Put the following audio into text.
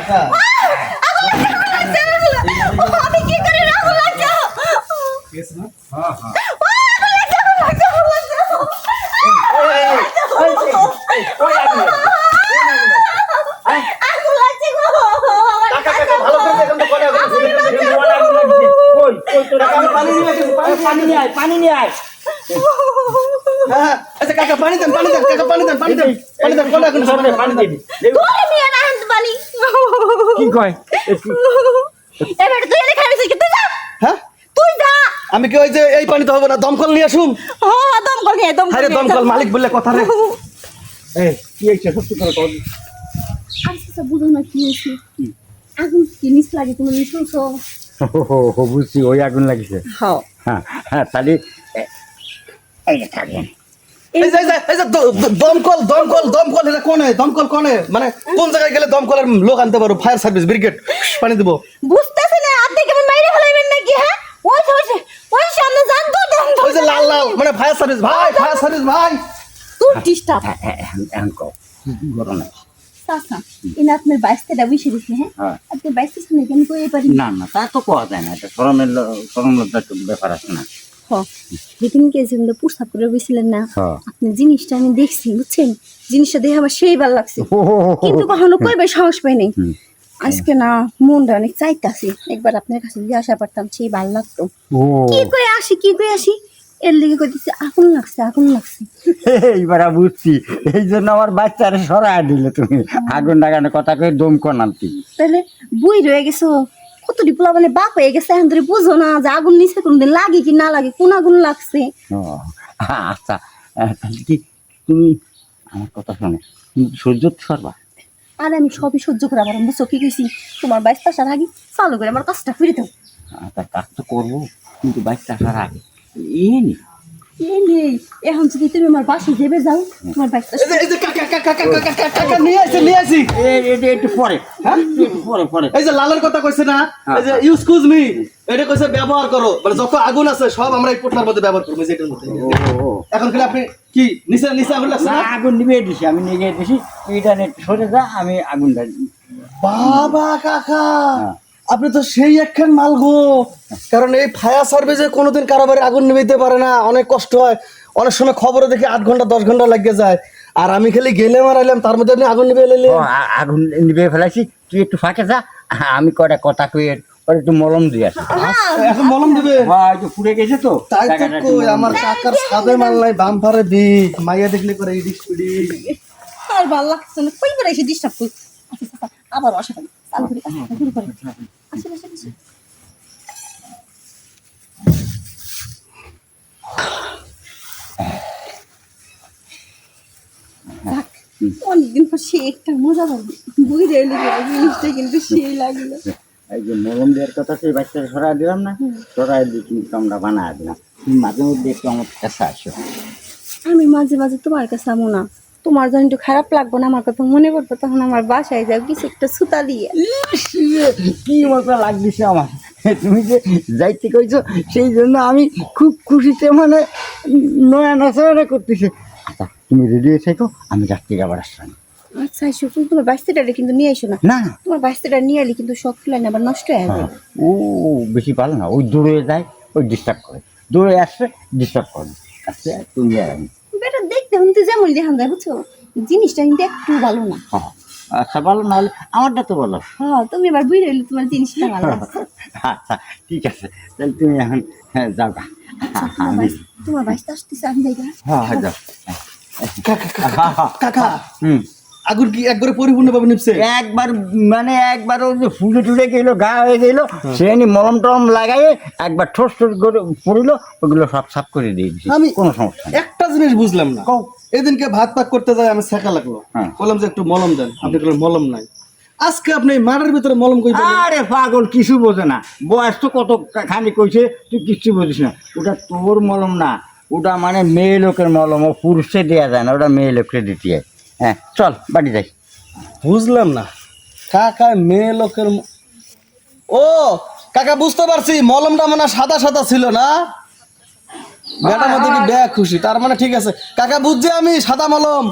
কাকা আমি কি করে রাখো লাগছে কেস না হ্যাঁ হ্যাঁ পানি নিয়ে আয় আচ্ছা কাকা পানি দেন পানি দেন কাকা পানি দেন পানি দেন পানি দেন কোন এখন সামনে পানি দেন তুই নিয়ে না আনতে পারি কি কয় এবারে তুই এনে খাইছিস কি তুই যা হ্যাঁ তুই যা আমি কি ওই যে এই পানি তো হবে না দমকল নিয়ে আসুম হ্যাঁ দমকল নিয়ে আরে দমকল মালিক বললে কথা রে এই কি হইছে সত্যি করে কও আচ্ছা বুঝো না কি হয়েছে আগুন জিনিস লাগে তুমি শুনছো ও বুঝছি ওই আগুন লাগিছে হ্যাঁ হ্যাঁ হ্যাঁ তাহলে এই থাকেন এই যে দমকল দমকল দমকল এটা কোনে দমকল কোনে মানে কোন জায়গায় গেলে দমকলের লোক আনতে পারো ফায়ার সার্ভিস ব্রিগেড পানি দেবো বুঝতেছ না আপনি কেমন মাইরে ফেলাইবেন নাকি হ্যাঁ ওই সামনে যান তো দেন ওই যে লাল লাল মানে ফায়ার সার্ভিস ভাই ফায়ার সার্ভিস ভাই তুই ডিস্টার্ব এখন কও গরম নাই সাসা ইন আপনার বাইসটা বুঝে দিছি হ্যাঁ হ্যাঁ আপনি বাইসটা শুনে কেন কই পারি না না তা তো কোয়া যায় না এটা শরমের লজ্জার ব্যাপার আছে না হ্যাঁ যেদিন কে যেদিন প্রস্তাব করে বসছিলেন না হ্যাঁ আপনি জিনিসটা আমি দেখছি বুঝছেন জিনিসটা দেখে আমার সেই ভালো লাগছে কিন্তু কখনো কইবে সাহস পাই নাই আজকে না মনটা অনেক চাইতাছি একবার আপনার কাছে যদি আসা পারতাম সেই ভালো লাগতো ও কি কই আসি এর লেগে কইতেছে আগুন লাগছে এইবার বুঝছি এই জন্য আমার বাচ্চারে সরাই দিলে তুমি আগুন লাগানোর কথা কই দম কনান্তি তাহলে বুই রয়ে গেছো কত ডিপ্লা মানে বাপ হয়ে গেছে এখন ধরে বুঝো না যে আগুন নিচে কোনদিন লাগে কি না লাগে কোন আগুন লাগছে ও আচ্ছা তাহলে কি তুমি আমার কথা শোনো তুমি সহ্য করবা আর আমি সবই সহ্য করে আবার বুঝছো কি কইছি তোমার বাইশটা আসার আগে চালু করে আমার কাজটা ফিরে দাও তা কাজ তো করবো কিন্তু বাচ্চা আসার আগে এই নি এই নেই এখন যদি তুমি আমার বাসে যাবে যাও তোমার বাইশটা এই যে কাকা নিয়ে আসি একটু পরে হ্যাঁ একটু পরে এই যে লালের কথা কইছে না এই যে ইউজকুজ মি এটা কইছে ব্যবহার করো মানে যত আগুন আছে সব আমরা এই পোটলার মধ্যে ব্যবহার করব যেটার মধ্যে ও এখন কি আপনি কি নিচে আগুন লাগছে না আগুন নিবে দিছি আমি নিয়ে দিছি এইটা নেট সরে যা আমি আগুনটা বাবা কাকা আপনি তো সেই একখান মাল গো কারণ এই ফায়ার সার্ভিসে কোনোদিন কারোবারে আগুন নিভাইতে পারে না অনেক কষ্ট হয় অনেক সময় খবরে দেখি 8 ঘন্টা 10 ঘন্টা লাগে যায় আর আমি খালি গেলে মারাইলাম তার মধ্যে আপনি আগুন নিভে এলেন আগুন নিবে ফেলাইছি তুই একটু ফাঁকে যা আমি কয়টা কথা কই ওর একটু মলম দিয়ে আসি এখন মলম দিবে হ্যাঁ একটু পুড়ে গেছে তো তাই তো কই আমার কাকার সাদে মাল নাই বাম্পারে দিক মাইয়া দেখলে করে এই দিক কুড়ি আর ভালো লাগছে না কই করে এসে ডিস্টার্ব করি আবার আসা করি চালু করি শুরু করি আসে অনেকদিন পর সে একটা মজা পাবো বই রেলে জিনিসটা কিন্তু সেই লাগলো এই যে মলম দেওয়ার কথা সেই বাচ্চাটা সরাই দিলাম না সরাই দিয়ে কিন্তু আমরা বানায় দিলাম তুমি মাঝে মধ্যে একটু আমার কাছে আসো আমি মাঝে মাঝে তোমার কাছে আমো না তোমার যখন একটু খারাপ লাগবো না আমার কথা মনে পড়বো তখন আমার বাসায় যাও কিছু একটা সুতা দিয়ে কি মজা লাগতেছে আমার তুমি যে যাইতে কইছো সেই জন্য আমি খুব খুশিতে মানে নয়া নচড়া করতেছি আচ্ছা তুমি রেডি হয়ে থাকো আমি যাচ্ছি আবার আসলাম আচ্ছা এসো তুমি তোমার বাইশটা কিন্তু নিয়ে এসো না না তোমার বাইশটা নিয়ে এলে কিন্তু সব ফুলাইন আবার নষ্ট হয়ে যাবে ও বেশি ভালো না ওই দৌড়ে যায় ওই ডিস্টার্ব করে দৌড়ে আসছে ডিস্টার্ব করে আচ্ছা তুমি আর আমি বেটা দেখতে শুনতে যেমন দেখান যায় বুঝছো জিনিসটা কিন্তু একটু ভালো না হ্যাঁ আচ্ছা ভালো নাহলে আমারটা তো বলো হ্যাঁ তুমি এবার বুঝে রইলে তোমার জিনিসটা ভালো লাগছে আচ্ছা ঠিক আছে তাহলে তুমি এখন যাও গা তোমার বাইশটা আসতেছে আমি যাই গা। হ্যাঁ হ্যাঁ যাও কাকা হুম আগুন কি একবারে পরিপূর্ণ ভাবে নিপছে একবার মানে একবার ওই যে ফুলে টুলে গেলো গা হয়ে গেলো সে মলম টলম লাগাই একবার ঠোস ঠোস করে পড়লো ওগুলো সব সাফ করে দিয়ে দিচ্ছি আমি কোনো সমস্যা নেই একটা জিনিস বুঝলাম না কও। এদিনকে ভাত পাক করতে যাই আমি ছেঁকা লাগলো হ্যাঁ। বললাম যে একটু মলম দেন আপনি বললেন মলম নাই আজকে আপনি এই মাঠের ভিতরে মলম কই পেলেন আরে পাগল কিছু বোঝে না বয়স তো কত খানি কইছে তুই কিচ্ছু বুঝিস না ওটা তোর মলম না ওটা মানে মেয়ে লোকের মলম ও পুরুষে দেওয়া যায় না ওটা মেয়ে লোককে দিতে হয় হ্যাঁ চল বাড়ি যাই বুঝলাম না কাকা মেয়ে লোকের ও কাকা বুঝতে পারছি মলমটা মানে সাদা সাদা ছিল না ব্যাটার মধ্যে কি ব্যাগ খুশি তার মানে ঠিক আছে কাকা বুঝছি আমি সাদা মলম